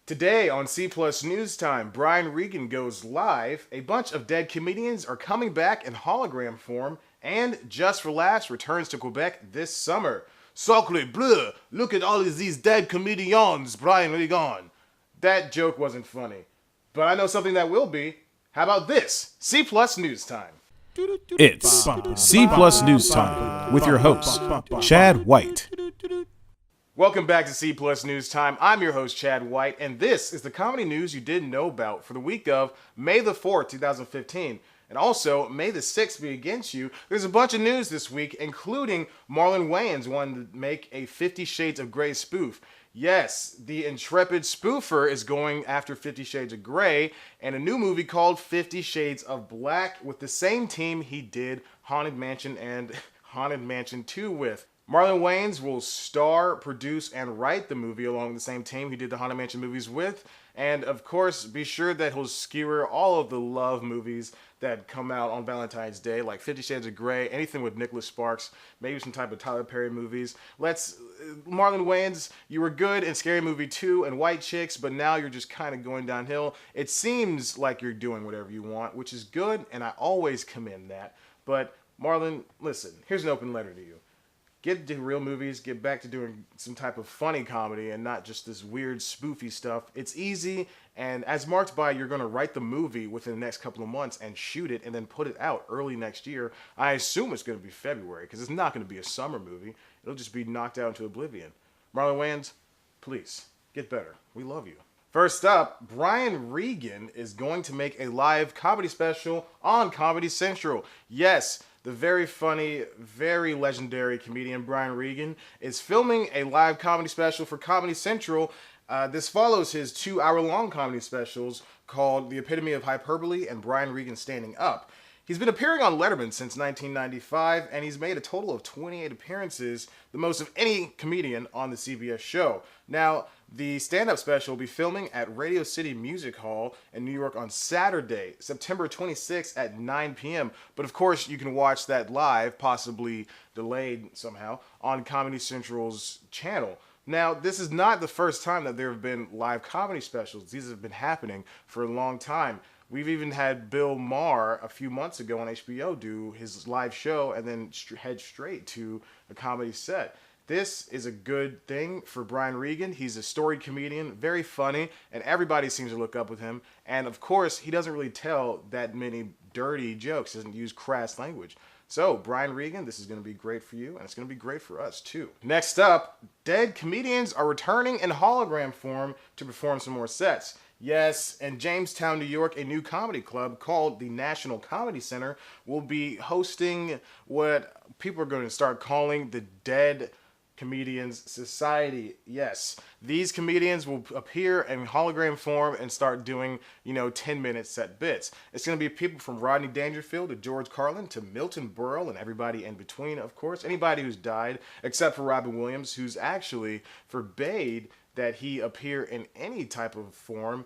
Today on C Plus News Time, Brian Regan goes live, a bunch of dead comedians are coming back in hologram form, and Just for Laughs returns to Quebec this summer. Sacre bleu! Look at all of these dead comedians, Brian Regan. That joke wasn't funny, but I know something that will be. How about this? C Plus News Time. It's C Plus News Time with your host, Chad White. Welcome back to C Plus News Time. I'm your host, Chad White, and this is the comedy news you didn't know about for the week of May the 4th, 2015. And also, May the 6th be against you. There's a bunch of news this week, including Marlon Wayans wanting to make a 50 Shades of Grey spoof. Yes, the intrepid spoofer is going after 50 Shades of Grey, and a new movie called 50 Shades of Black with the same team he did Haunted Mansion and Haunted Mansion 2 with. Marlon Wayans will star, produce, and write the movie along with the same team he did the Haunted Mansion movies with. And of course, be sure that he'll skewer all of the love movies that come out on Valentine's Day, like 50 Shades of Grey, anything with Nicholas Sparks, maybe some type of Tyler Perry movies. Marlon Wayans, you were good in Scary Movie 2 and White Chicks, but now you're just kind of going downhill. It seems like you're doing whatever you want, which is good, and I always commend that. But Marlon, listen, here's an open letter to you. Get to real movies, get back to doing some type of funny comedy and not just this weird spoofy stuff. It's easy, and as marked by you're going to write the movie within the next couple of months and shoot it and then put it out early next year. I assume it's going to be February because it's not going to be a summer movie. It'll just be knocked out into oblivion. Marlon Wayans, please, get better. We love you. First up, Brian Regan is going to make a live comedy special on Comedy Central. Yes, the very funny, very legendary comedian Brian Regan is filming a live comedy special for Comedy Central. This follows his 2-hour-long comedy specials called The Epitome of Hyperbole and Brian Regan Standing Up. He's been appearing on Letterman since 1995, and he's made a total of 28 appearances, the most of any comedian on the CBS show. Now, the stand-up special will be filming at Radio City Music Hall in New York on Saturday, September 26th at 9 p.m. But of course, you can watch that live, possibly delayed somehow, on Comedy Central's channel. Now, this is not the first time that there have been live comedy specials. These have been happening for a long time. We've even had Bill Maher a few months ago on HBO do his live show and then head straight to a comedy set. This is a good thing for Brian Regan. He's a storied comedian, very funny, and everybody seems to look up with him. And of course, he doesn't really tell that many dirty jokes, doesn't use crass language. So, Brian Regan, this is going to be great for you, and it's going to be great for us, too. Next up, dead comedians are returning in hologram form to perform some more sets. Yes, in Jamestown, New York, a new comedy club called the National Comedy Center will be hosting what people are going to start calling the Dead Comedians Society. Yes, these comedians will appear in hologram form and start doing, 10-minute set bits. It's going to be people from Rodney Dangerfield to George Carlin to Milton Berle and everybody in between, of course. Anybody who's died, except for Robin Williams, who's actually forbade that he appear in any type of form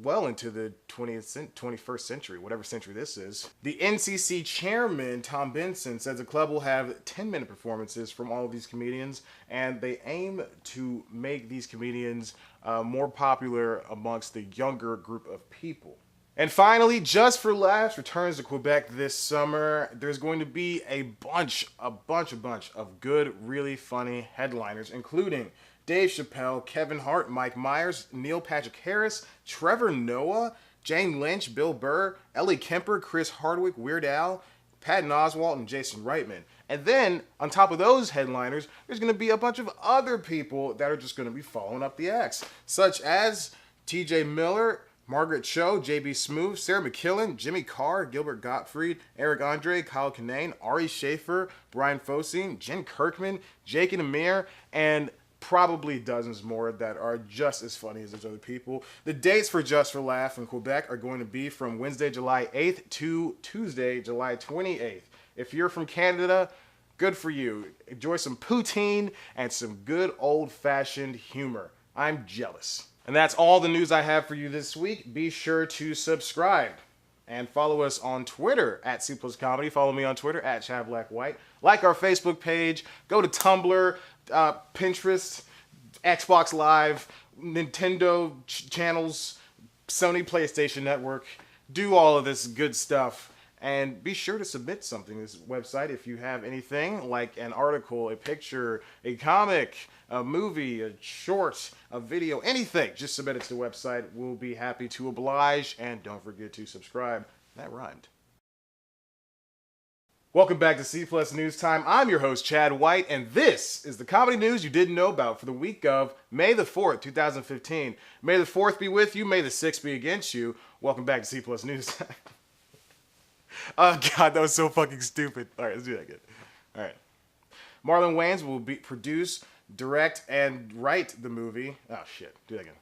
well into the 21st century, whatever century this is. The NCC chairman, Tom Benson, says the club will have 10-minute performances from all of these comedians, and they aim to make these comedians more popular amongst the younger group of people. And finally, Just for Laughs returns to Quebec this summer. There's going to be a bunch of good, really funny headliners, including Dave Chappelle, Kevin Hart, Mike Myers, Neil Patrick Harris, Trevor Noah, Jane Lynch, Bill Burr, Ellie Kemper, Chris Hardwick, Weird Al, Patton Oswalt, and Jason Reitman. And then, on top of those headliners, there's going to be a bunch of other people that are just going to be following up the acts, such as TJ Miller, Margaret Cho, JB Smoove, Sarah McKillen, Jimmy Carr, Gilbert Gottfried, Eric Andre, Kyle Kinane, Ari Schaefer, Brian Fosine, Jen Kirkman, Jake and Amir, and probably dozens more that are just as funny as those other people. The dates for Just for Laugh in Quebec are going to be from Wednesday, July 8th to Tuesday, July 28th. If you're from Canada, good for you. Enjoy some poutine and some good old-fashioned humor. I'm jealous. And that's all the news I have for you this week. Be sure to subscribe and follow us on Twitter at C Plus Comedy. Follow me on Twitter at ChadBlackWhite. Like our Facebook page. Go to Tumblr, Pinterest, Xbox Live, Nintendo channels, Sony PlayStation Network. Do all of this good stuff. And be sure to submit something to this website if you have anything like an article, a picture, a comic, a movie, a short, a video, anything. Just submit it to the website. We'll be happy to oblige. And don't forget to subscribe. That rhymed. Welcome back to C Plus News Time. I'm your host, Chad White, and this is the comedy news you didn't know about for the week of May the 4th, 2015. May the 4th be with you. May the 6th be against you. Welcome back to C Plus News Time. Oh, God, that was so fucking stupid. All right, let's do that again. All right. Marlon Wayans will produce, direct, and write the movie. Oh, shit. Do that again.